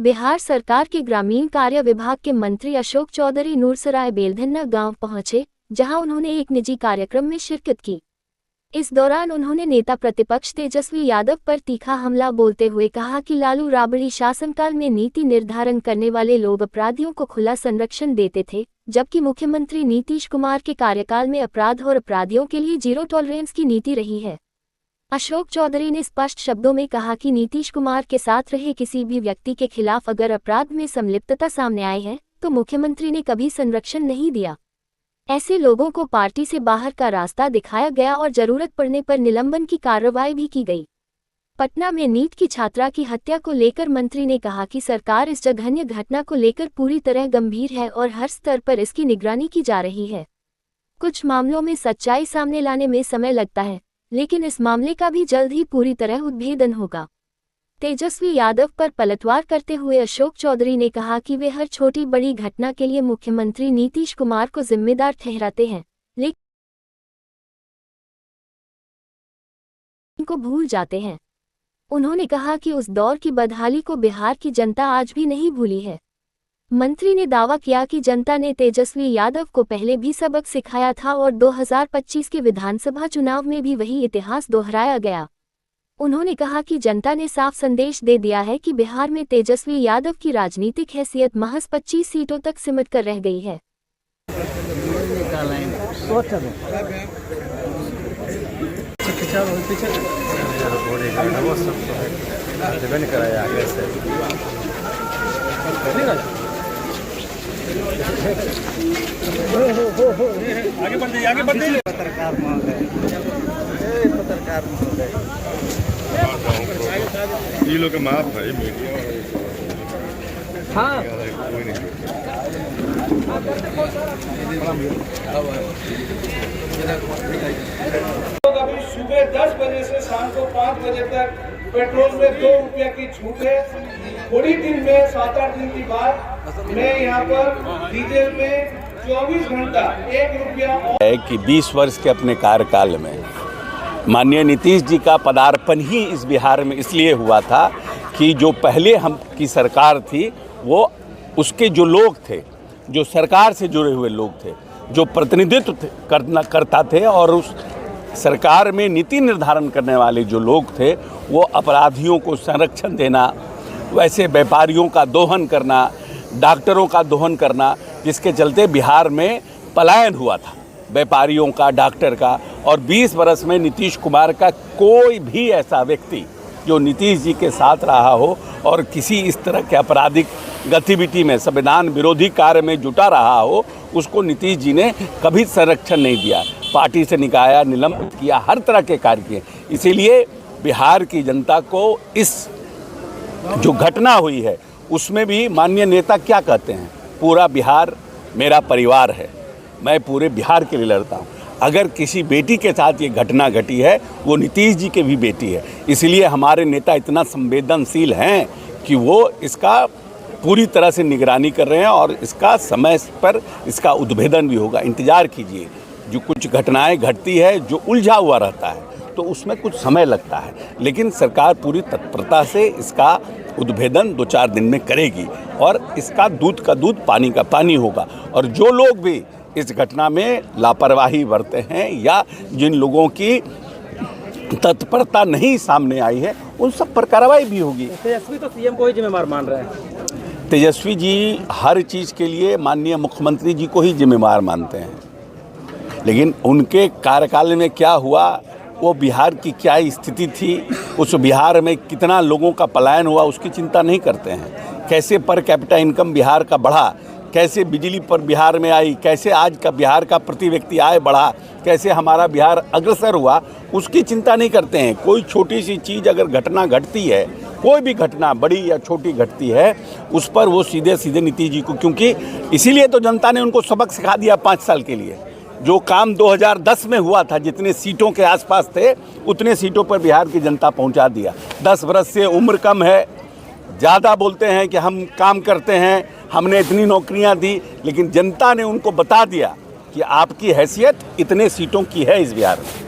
बिहार सरकार के ग्रामीण कार्य विभाग के मंत्री अशोक चौधरी नूरसराय बेलधन्ना गांव पहुंचे, जहां उन्होंने एक निजी कार्यक्रम में शिरकत की। इस दौरान उन्होंने नेता प्रतिपक्ष तेजस्वी यादव पर तीखा हमला बोलते हुए कहा कि लालू राबड़ी शासनकाल में नीति निर्धारण करने वाले लोग अपराधियों को खुला संरक्षण देते थे, जबकि मुख्यमंत्री नीतीश कुमार के कार्यकाल में अपराध और अपराधियों के लिए जीरो टॉलरेंस की नीति रही है। अशोक चौधरी ने स्पष्ट शब्दों में कहा कि नीतीश कुमार के साथ रहे किसी भी व्यक्ति के खिलाफ अगर अपराध में संलिप्तता सामने आई है तो मुख्यमंत्री ने कभी संरक्षण नहीं दिया। ऐसे लोगों को पार्टी से बाहर का रास्ता दिखाया गया और जरूरत पड़ने पर निलंबन की कार्रवाई भी की गई। पटना में नीट की छात्रा की हत्या को लेकर मंत्री ने कहा कि सरकार इस जघन्य घटना को लेकर पूरी तरह गंभीर है और हर स्तर पर इसकी निगरानी की जा रही है। कुछ मामलों में सच्चाई सामने लाने में समय लगता है, लेकिन इस मामले का भी जल्द ही पूरी तरह उद्भेदन होगा। तेजस्वी यादव पर पलटवार करते हुए अशोक चौधरी ने कहा कि वे हर छोटी बड़ी घटना के लिए मुख्यमंत्री नीतीश कुमार को जिम्मेदार ठहराते हैं, लेकिन को भूल जाते हैं। उन्होंने कहा कि उस दौर की बदहाली को बिहार की जनता आज भी नहीं भूली है। मंत्री ने दावा किया कि जनता ने तेजस्वी यादव को पहले भी सबक सिखाया था और 2025 के विधानसभा चुनाव में भी वही इतिहास दोहराया गया। उन्होंने कहा कि जनता ने साफ संदेश दे दिया है कि बिहार में तेजस्वी यादव की राजनीतिक हैसियत महज 25 सीटों तक सिमट कर रह गई है। आगे बढ़ते पत्रकार महोदय, ये लोग माफ है मीडिया। हाँ कोई नहीं। लोग अभी सुबह 10 बजे से शाम को 5 बजे तक पेट्रोल में 2 रुपया की छूट है। थोड़ी दिन में 7-8 दिन की बाद मैं यहाँ पर डीजल में 24 घंटा 1 रुपया है कि 20 वर्ष के अपने कार्यकाल में माननीय नीतीश जी का पदार्पण ही इस बिहार में इसलिए हुआ था कि जो पहले हम की सरकार थी वो उसके जो लोग थे, जो सरकार से जुड़े हुए लोग थे, जो प्रतिनिधित्व करता थे और उस सरकार में नीति निर्धारण करने वाले जो लोग थे वो अपराधियों को संरक्षण देना, वैसे व्यापारियों का दोहन करना, डॉक्टरों का दोहन करना, जिसके चलते बिहार में पलायन हुआ था व्यापारियों का, डॉक्टर का। और 20 वर्ष में नीतीश कुमार का कोई भी ऐसा व्यक्ति जो नीतीश जी के साथ रहा हो और किसी इस तरह के आपराधिक गतिविधि में, संविधान विरोधी कार्य में जुटा रहा हो, उसको नीतीश जी ने कभी संरक्षण नहीं दिया। पार्टी से निकाला, निलंबित किया, हर तरह के कार्य किए। इसीलिए बिहार की जनता को इस जो घटना हुई है उसमें भी माननीय नेता क्या कहते हैं, पूरा बिहार मेरा परिवार है, मैं पूरे बिहार के लिए लड़ता हूँ। अगर किसी बेटी के साथ ये घटना घटी है वो नीतीश जी के भी बेटी है। इसलिए हमारे नेता इतना संवेदनशील हैं कि वो इसका पूरी तरह से निगरानी कर रहे हैं और इसका समय पर इसका उद्भेदन भी होगा। इंतज़ार कीजिए। जो कुछ घटनाएं घटती है जो उलझा हुआ रहता है तो उसमें कुछ समय लगता है, लेकिन सरकार पूरी तत्परता से इसका उद्भेदन 2-4 दिन में करेगी और इसका दूध का दूध, पानी का पानी होगा। और जो लोग भी इस घटना में लापरवाही बरते हैं या जिन लोगों की तत्परता नहीं सामने आई है उन सब पर कार्रवाई भी होगी। तेजस्वी तो सीएम को ही जिम्मेदार मान रहे हैं। तेजस्वी जी हर चीज़ के लिए माननीय मुख्यमंत्री जी को ही जिम्मेदार मानते हैं, लेकिन उनके कार्यकाल में क्या हुआ, वो बिहार की क्या स्थिति थी, उस बिहार में कितना लोगों का पलायन हुआ उसकी चिंता नहीं करते हैं। कैसे पर कैपिटा इनकम बिहार का बढ़ा, कैसे बिजली पर बिहार में आई, कैसे आज का बिहार का प्रति व्यक्ति आय बढ़ा, कैसे हमारा बिहार अग्रसर हुआ, उसकी चिंता नहीं करते हैं। कोई छोटी सी चीज़ अगर घटना घटती है, कोई भी घटना बड़ी या छोटी घटती है, उस पर वो सीधे सीधे नीतीश जी को, क्योंकि इसीलिए तो जनता ने उनको सबक सिखा दिया 5 साल के लिए। जो काम 2010 में हुआ था, जितने सीटों के आसपास थे उतने सीटों पर बिहार की जनता पहुंचा दिया। 10 वर्ष से उम्र कम है, ज़्यादा बोलते हैं कि हम काम करते हैं, हमने इतनी नौकरियां दी, लेकिन जनता ने उनको बता दिया कि आपकी हैसियत इतने सीटों की है इस बिहार में।